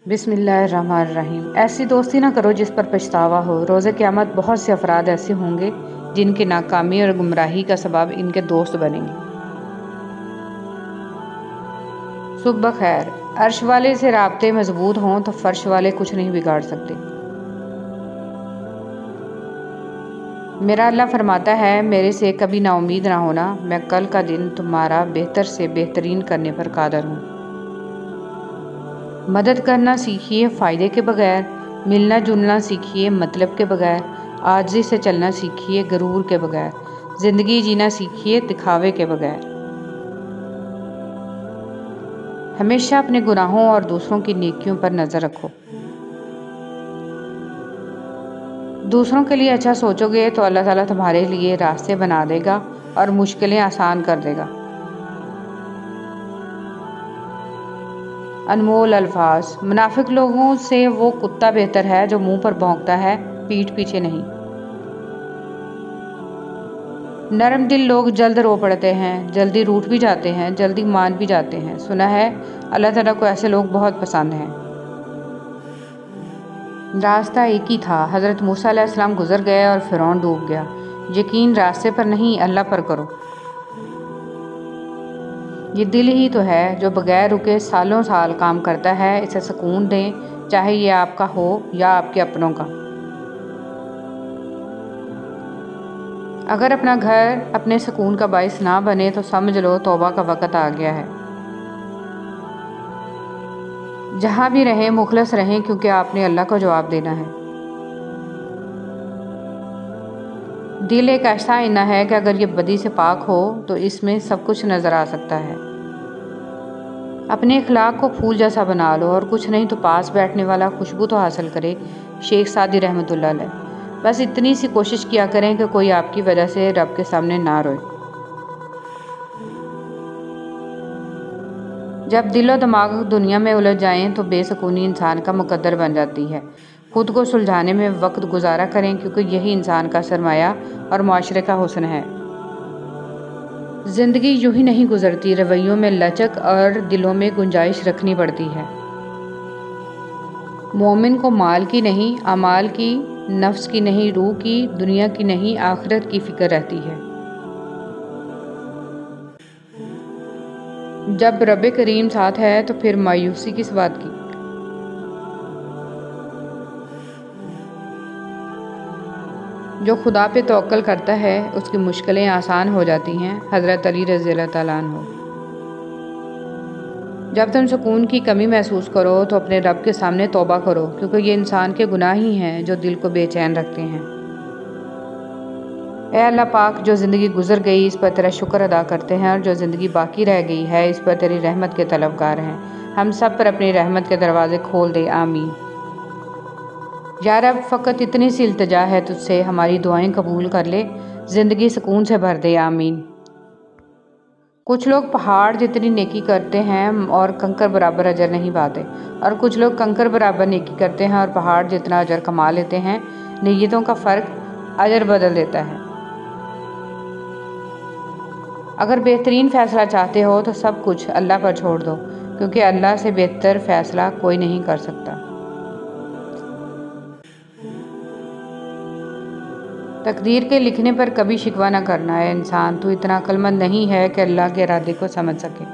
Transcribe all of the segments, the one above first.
बिस्मिल्लाहिर्रहमानिर्रहीम। ऐसी दोस्ती ना करो जिस पर पछतावा हो। रोज़े क़यामत बहुत से अफराद ऐसे होंगे जिनकी नाकामी और गुमराही का सबब इनके दोस्त बनेंगे। सुबह खैर। अर्श वाले से राब्ते मजबूत हों तो फर्श वाले कुछ नहीं बिगाड़ सकते। मेरा अल्लाह फरमाता है, मेरे से कभी नाउमीद ना होना, मैं कल का दिन तुम्हारा बेहतर से बेहतरीन करने पर कादर हूँ। मदद करना सीखिए फ़ायदे के बगैर, मिलना जुलना सीखिए मतलब के बगैर, आजिज़ी से चलना सीखिए गरूर के बगैर, ज़िंदगी जीना सीखिए दिखावे के बगैर। हमेशा अपने गुनाहों और दूसरों की नेकियों पर नज़र रखो। दूसरों के लिए अच्छा सोचोगे तो अल्लाह ताला तुम्हारे लिए रास्ते बना देगा और मुश्किलें आसान कर देगा। अनमोल अल्फाज। मुनाफिक लोगों से वो कुत्ता बेहतर है जो मुंह पर भौंकता है, पीठ पीछे नहीं। नरम दिल लोग जल्द रो पड़ते हैं, जल्दी रूठ भी जाते हैं, जल्दी मान भी जाते हैं। सुना है अल्लाह ताला को ऐसे लोग बहुत पसंद हैं। रास्ता एक ही था। हज़रत मूसा अलैहिस्सलाम गुजर गए और फ़िरौन डूब गया। यकीन रास्ते पर नहीं अल्लाह पर करो। ये दिल ही तो है जो बगैर रुके सालों साल काम करता है। इसे सुकून दें, चाहे ये आपका हो या आपके अपनों का। अगर अपना घर अपने सुकून का बाइस ना बने तो समझ लो तौबा का वक़्त आ गया है। जहाँ भी रहें मुखलस रहें, क्योंकि आपने अल्लाह को जवाब देना है। दिल एक ऐसा आईना है कि अगर ये बदी से पाक हो तो इसमें सब कुछ नज़र आ सकता है। अपने अखलाक को फूल जैसा बना लो और कुछ नहीं तो पास बैठने वाला खुशबू तो हासिल करे। शेख सादी रहमतुल्लाह अलैह। बस इतनी सी कोशिश किया करें कि कोई आपकी वजह से रब के सामने ना रोए। जब दिलो दिमाग दुनिया में उलझ जाएं तो बेसुकूनी इंसान का मुकद्दर बन जाती है। खुद को सुलझाने में वक्त गुजारा करें, क्योंकि यही इंसान का सरमाया और माशरे का हुस्न है। ज़िंदगी यूं ही नहीं गुजरती, रवैयों में लचक और दिलों में गुंजाइश रखनी पड़ती है। मोमिन को माल की नहीं, अमाल की, नफ्स की नहीं, रूह की, दुनिया की नहीं, आखिरत की फिक्र रहती है। जब रब करीम साथ है तो फिर मायूसी किस बात की। जो खुदा पे तवक्कल करता है उसकी मुश्किलें आसान हो जाती हैं। हज़रत अली रज़ियल्लाहु तआला अन्हु। जब तुम सुकून की कमी महसूस करो तो अपने रब के सामने तौबा करो, क्योंकि ये इंसान के गुनाह ही हैं जो दिल को बेचैन रखते हैं। ऐ अल्लाह पाक, जो ज़िंदगी गुजर गई इस पर तेरा शुक्र अदा करते हैं, और जो ज़िंदगी बाकी रह गई है इस पर तेरी रहमत के तलबगार हैं। हम सब पर अपनी रहमत के दरवाज़े खोल दे, आमीन। या रब, फ़कत इतनी सी इल्तिजा है तुझसे, हमारी दुआएं कबूल कर ले, ज़िंदगी सुकून से भर दे, आमीन। कुछ लोग पहाड़ जितनी नेकी करते हैं और कंकर बराबर अजर नहीं पाते, और कुछ लोग कंकर बराबर नेकी करते हैं और पहाड़ जितना अजर कमा लेते हैं। नीयतों का फ़र्क अजर बदल देता है। अगर बेहतरीन फ़ैसला चाहते हो तो सब कुछ अल्लाह पर छोड़ दो, क्योंकि अल्लाह से बेहतर फ़ैसला कोई नहीं कर सकता। तकदीर के लिखने पर कभी शिकवा न करना है इंसान। तू इतना अक्लमंद नहीं है कि अल्लाह के इरादे को समझ सके।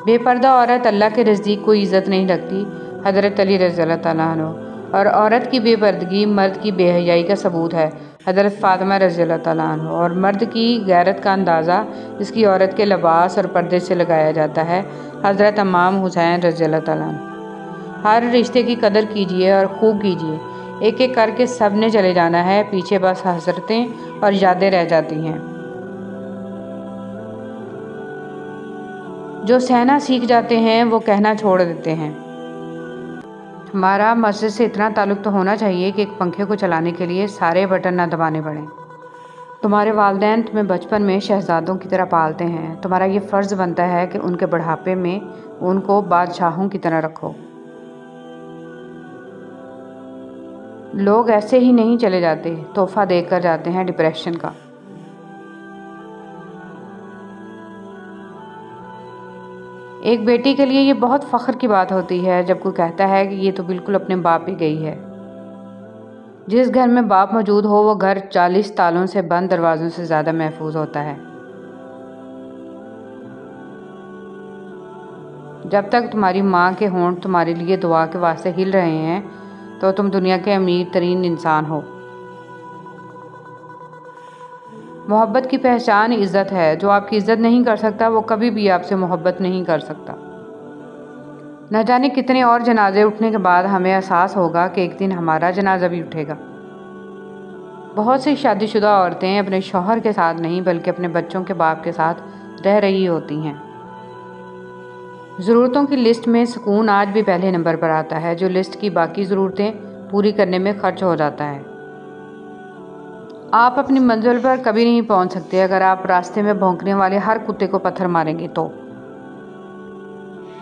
बेपर्दा औरत अल्लाह के नज़दीक कोई इज़्ज़त नहीं रखती। हज़रत अली रज़ियल्लाहु तआला अन्हु। और औरत की बेपर्दगी मर्द की बेहयाई का सबूत है। हज़रत फ़ातिमा रज़ियल्लाहु तआला अन्हा। और मर्द की गैरत का अंदाज़ा इसकी औरत के लिबास और पर्दे से लगाया जाता है। हज़रत इमाम हुसैन रज़ियल्लाहु तआला अन्हु। हर रिश्ते की कदर कीजिए और खूब कीजिए। एक एक करके सब ने चले जाना है, पीछे बस हसरतें और यादें रह जाती हैं। जो सहना सीख जाते हैं वो कहना छोड़ देते हैं। हमारा मस्जिद से इतना ताल्लुक़ तो होना चाहिए कि एक पंखे को चलाने के लिए सारे बटन ना दबाने पड़ें। तुम्हारे वालिदैन तुम्हें बचपन में शहजादों की तरह पालते हैं। तुम्हारा ये फ़र्ज़ बनता है कि उनके बुढ़ापे में उनको बादशाहों की तरह रखो। लोग ऐसे ही नहीं चले जाते, तोहफ़ा देकर जाते हैं डिप्रेशन का। एक बेटी के लिए ये बहुत फ़ख्र की बात होती है जब कोई कहता है कि ये तो बिल्कुल अपने बाप ही गई है। जिस घर में बाप मौजूद हो वो घर 40 तालों से बंद दरवाज़ों से ज़्यादा महफूज होता है। जब तक तुम्हारी माँ के होंठ तुम्हारे लिए दुआ के वास्ते हिल रहे हैं तो तुम दुनिया के अमीर तरीन इंसान हो। मोहब्बत की पहचान इज़्ज़त है। जो आपकी इज़्ज़त नहीं कर सकता वो कभी भी आपसे मोहब्बत नहीं कर सकता। न जाने कितने और जनाजे उठने के बाद हमें एहसास होगा कि एक दिन हमारा जनाजा भी उठेगा। बहुत सी शादीशुदा औरतें अपने शौहर के साथ नहीं बल्कि अपने बच्चों के बाप के साथ रह रही होती हैं। ज़रूरतों की लिस्ट में सुकून आज भी पहले नंबर पर आता है, जो लिस्ट की बाकी ज़रूरतें पूरी करने में खर्च हो जाता है। आप अपनी मंजिल पर कभी नहीं पहुंच सकते अगर आप रास्ते में भौंकने वाले हर कुत्ते को पत्थर मारेंगे तो।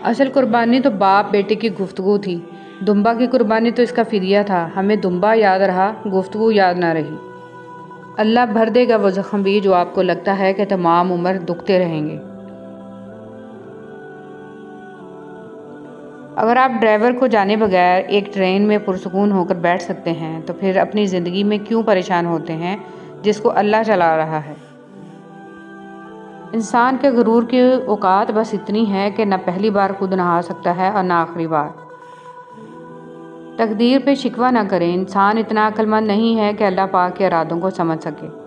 असल कुर्बानी तो बाप बेटे की गुफ्तगू थी। दुम्बा की कुर्बानी तो इसका फिदिया था। हमें दुम्बा याद रहा, गुफ्तगू याद ना रही। अल्लाह भर देगा वो ज़ख्म भी जो आपको लगता है कि तमाम उम्र दुखते रहेंगे। अगर आप ड्राइवर को जाने बगैर एक ट्रेन में पुरसुकून होकर बैठ सकते हैं तो फिर अपनी ज़िंदगी में क्यों परेशान होते हैं जिसको अल्लाह चला रहा है। इंसान के गुरूर की औकात बस इतनी है कि न पहली बार खुद नहा सकता है और न आखिरी बार। तकदीर पे शिकवा ना करें। इंसान इतना अक्लमंद नहीं है कि अल्लाह पाक के इरादों को समझ सके।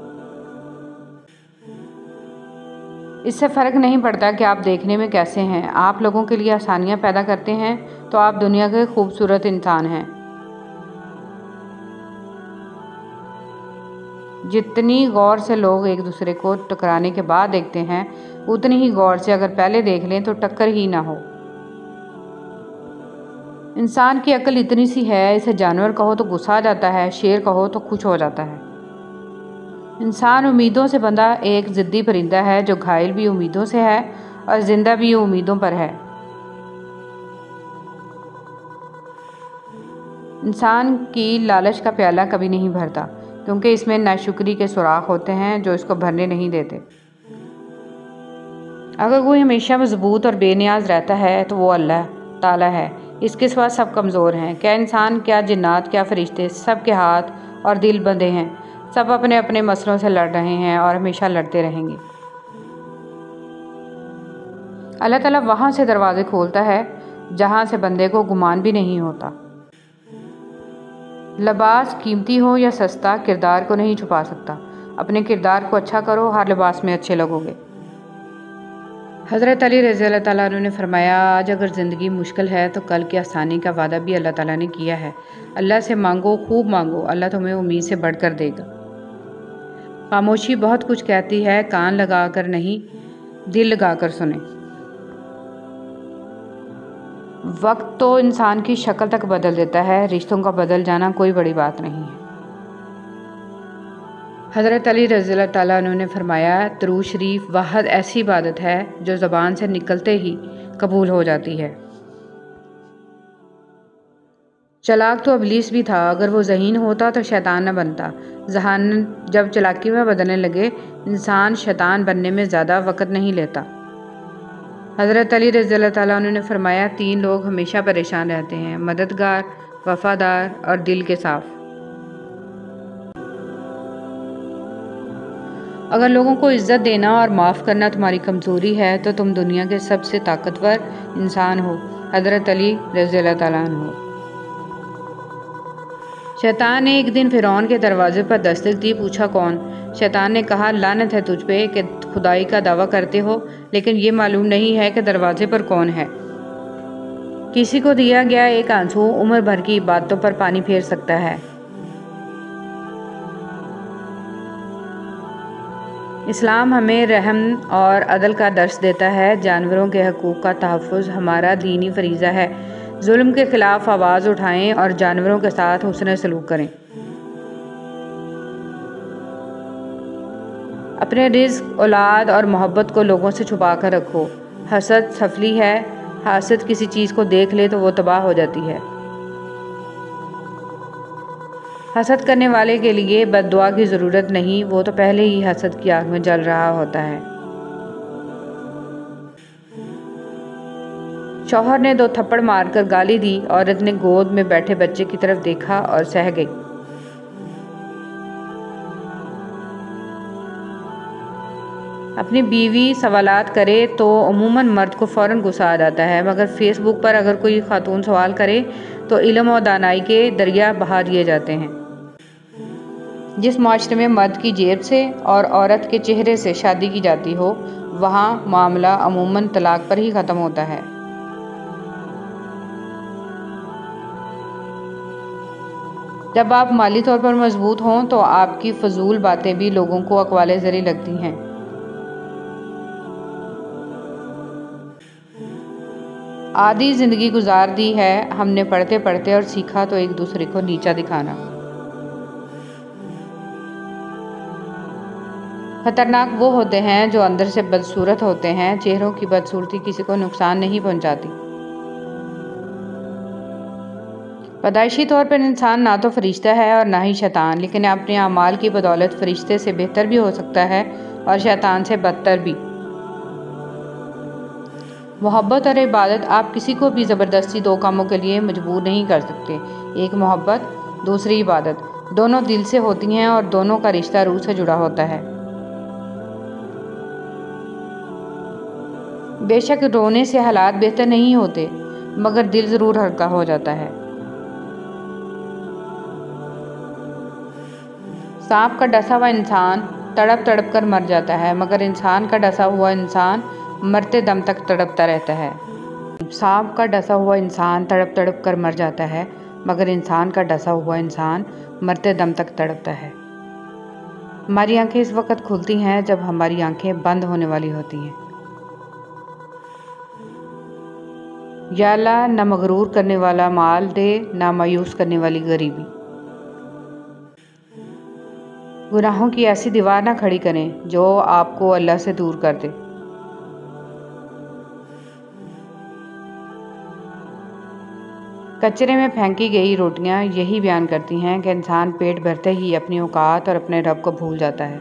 इससे फ़र्क नहीं पड़ता कि आप देखने में कैसे हैं। आप लोगों के लिए आसानियाँ पैदा करते हैं तो आप दुनिया के खूबसूरत इंसान हैं। जितनी गौर से लोग एक दूसरे को टकराने के बाद देखते हैं उतनी ही गौर से अगर पहले देख लें तो टक्कर ही ना हो। इंसान की अक्ल इतनी सी है, इसे जानवर कहो तो गुस्सा आ जाता है, शेर कहो तो खुश हो जाता है। इंसान उम्मीदों से बंधा एक ज़िद्दी परिंदा है जो घायल भी उम्मीदों से है और ज़िंदा भी उम्मीदों पर है। इंसान की लालच का प्याला कभी नहीं भरता क्योंकि इसमें नाशुक्री के सुराख होते हैं जो इसको भरने नहीं देते। अगर कोई हमेशा मजबूत और बेनियाज रहता है तो वो अल्लाह ताला है। इसके सिवा सब कमज़ोर हैं। क्या इंसान, क्या जिन्नात, क्या फरिश्ते, सब के हाथ और दिल बंधे हैं। सब अपने अपने मसलों से लड़ रहे हैं और हमेशा लड़ते रहेंगे। अल्लाह ताला वहाँ से दरवाज़े खोलता है जहाँ से बंदे को गुमान भी नहीं होता। लिबास कीमती हो या सस्ता किरदार को नहीं छुपा सकता। अपने किरदार को अच्छा करो, हर लिबास में अच्छे लगोगे। हज़रत अली रज़ी अल्लाह ताला अन्हु ने फरमाया, आज अगर ज़िंदगी मुश्किल है तो कल की आसानी का वादा भी अल्लाह ताला ने किया है। अल्लाह से मांगो, खूब मांगो, अल्लाह तुम्हें उम्मीद से बढ़कर देगा। खामोशी बहुत कुछ कहती है, कान लगा कर नहीं दिल लगा कर सुने। वक्त तो इंसान की शक्ल तक बदल देता है, रिश्तों का बदल जाना कोई बड़ी बात नहीं है। हज़रत अली रज़ी अल्लाह ताला अन्हु ने फरमाया, दरूद शरीफ वाहद ऐसी इबादत है जो ज़बान से निकलते ही कबूल हो जाती है। चलाक तो इब्लीस भी था। अगर वो ज़हीन होता तो शैतान न बनता। जहान जब चालाकी में बदलने लगे, इंसान शैतान बनने में ज़्यादा वक़्त नहीं लेता। हज़रत अली रज़ी अल्लाह ताला अन्हु ने फरमाया, 3 लोग हमेशा परेशान रहते हैं, मददगार, वफ़ादार और दिल के साफ़। अगर लोगों को इज़्ज़त देना और माफ़ करना तुम्हारी कमज़ोरी है तो तुम दुनिया के सबसे ताकतवर इंसान हो। हज़रत अली रज़ी अल्लाह ताला अन्हु। शैतान ने एक दिन फ़िरौन के दरवाजे पर दस्तक दी। पूछा, कौन? शैतान ने कहा, लानत है तुझ पे कि खुदाई का दावा करते हो लेकिन ये मालूम नहीं है कि दरवाजे पर कौन है। किसी को दिया गया एक आंसू उम्र भर की इबादतों पर पानी फेर सकता है। इस्लाम हमें रहम और अदल का दर्स देता है। जानवरों के हकूक़ का तहफ़्फ़ुज़ हमारा दीनी फ़रीज़ा है। जुल्म के ख़िलाफ़ आवाज़ उठाएं और जानवरों के साथ हुस्न सलूक करें। अपने रिज़्क़, औलाद और मोहब्बत को लोगों से छुपा कर रखो। हसद सफली है। हासिद किसी चीज़ को देख ले तो वो तबाह हो जाती है। हसद करने वाले के लिए बद्दुआ की ज़रूरत नहीं, वो तो पहले ही हसद की आग में जल रहा होता है। शौहर ने 2 थप्पड़ मारकर गाली दी। औरत ने गोद में बैठे बच्चे की तरफ देखा और सह गई। अपनी बीवी सवालात करे तो अमूमन मर्द को फ़ौरन गुस्सा आ जाता है, मगर फ़ेसबुक पर अगर कोई खातून सवाल करे तो इल्म और दानाई के दरिया बहा दिए जाते हैं। जिस माशरे में मर्द की जेब से और औरत के चेहरे से शादी की जाती हो, वहाँ मामला अमूमन तलाक पर ही ख़त्म होता है। जब आप माली तौर पर मजबूत हों तो आपकी फजूल बातें भी लोगों को अकवाले ज़री लगती हैं। आधी ज़िंदगी गुजार दी है हमने पढ़ते पढ़ते और सीखा तो एक दूसरे को नीचा दिखाना। खतरनाक वो होते हैं जो अंदर से बदसूरत होते हैं। चेहरों की बदसूरती किसी को नुकसान नहीं पहुंचाती। पैदाइशी तौर पर इंसान ना तो फरिश्ता है और ना ही शैतान, लेकिन अपने अमाल की बदौलत फरिश्ते से बेहतर भी हो सकता है और शैतान से बदतर भी। मोहब्बत और इबादत, आप किसी को भी ज़बरदस्ती 2 कामों के लिए मजबूर नहीं कर सकते। एक मोहब्बत, दूसरी इबादत, दोनों दिल से होती हैं और दोनों का रिश्ता रूह से जुड़ा होता है। बेशक रोने से हालात बेहतर नहीं होते, मगर दिल ज़रूर हल्का हो जाता है। सांप का डसा हुआ इंसान तड़प तड़प कर मर जाता है, मगर इंसान का डसा हुआ इंसान मरते दम तक तड़पता रहता है। सांप का डसा हुआ इंसान तड़प तड़प कर मर जाता है, मगर इंसान का डसा हुआ इंसान मरते दम तक तड़पता है। हमारी आंखें इस वक्त खुलती हैं जब हमारी आंखें बंद होने वाली होती हैं। या अल्लाह, न मगरूर करने वाला माल दे, ना मायूस करने वाली गरीबी। गुनाहों की ऐसी दीवार ना खड़ी करें जो आपको अल्लाह से दूर कर दे। कचरे में फेंकी गई रोटियां यही बयान करती हैं कि इंसान पेट भरते ही अपनी औकात और अपने रब को भूल जाता है।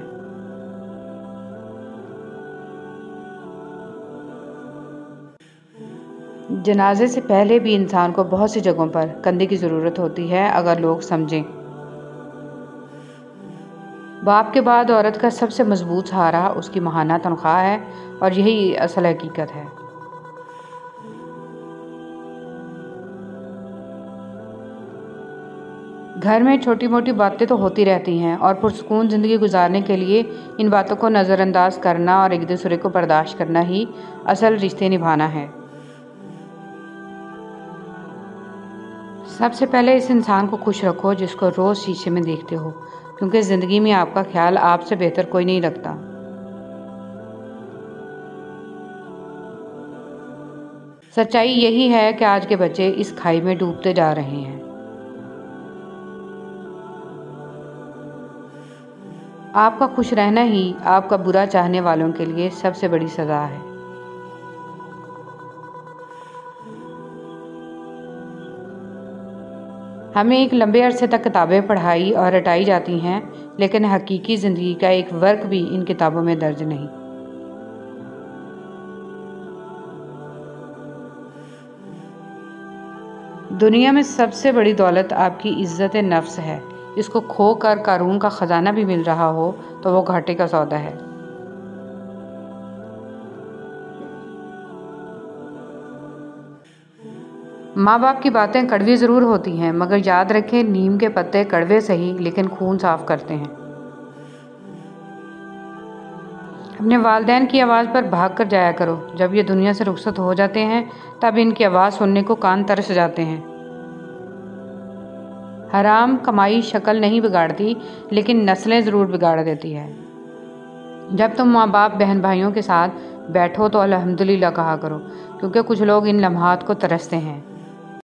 जनाजे से पहले भी इंसान को बहुत सी जगहों पर कंधे की ज़रूरत होती है, अगर लोग समझें। बाप के बाद औरत का सबसे मजबूत सहारा उसकी माहाना तनख्वाह है और यही असल हकीकत है। घर में छोटी मोटी बातें तो होती रहती हैं और पुरसुकून ज़िंदगी गुजारने के लिए इन बातों को नज़रअंदाज करना और एक दूसरे को बर्दाश्त करना ही असल रिश्ते निभाना है। सबसे पहले इस इंसान को खुश रखो जिसको रोज़ शीशे में देखते हो, क्योंकि ज़िंदगी में आपका ख्याल आपसे बेहतर कोई नहीं रखता। सच्चाई यही है कि आज के बच्चे इस खाई में डूबते जा रहे हैं। आपका खुश रहना ही आपका बुरा चाहने वालों के लिए सबसे बड़ी सज़ा है। हमें एक लंबे अरसे तक किताबें पढ़ाई और रटाई जाती हैं, लेकिन हकीकी ज़िंदगी का एक वर्क भी इन किताबों में दर्ज नहीं। दुनिया में सबसे बड़ी दौलत आपकी इज्जत नफ्स है। इसको खो कर कारून का ख़जाना भी मिल रहा हो तो वो घाटे का सौदा है। माँ बाप की बातें कड़वी ज़रूर होती हैं, मगर याद रखें नीम के पत्ते कड़वे सही लेकिन खून साफ़ करते हैं। अपने वालिदैन की आवाज़ पर भाग कर जाया करो। जब ये दुनिया से रुखसत हो जाते हैं तब इनकी आवाज़ सुनने को कान तरस जाते हैं। हराम कमाई शक्ल नहीं बिगाड़ती, लेकिन नस्लें ज़रूर बिगाड़ देती है। जब तुम माँ बाप बहन भाइयों के साथ बैठो तो अल्हम्दुलिल्लाह कहा करो, क्योंकि कुछ लोग इन लम्हात को तरसते हैं।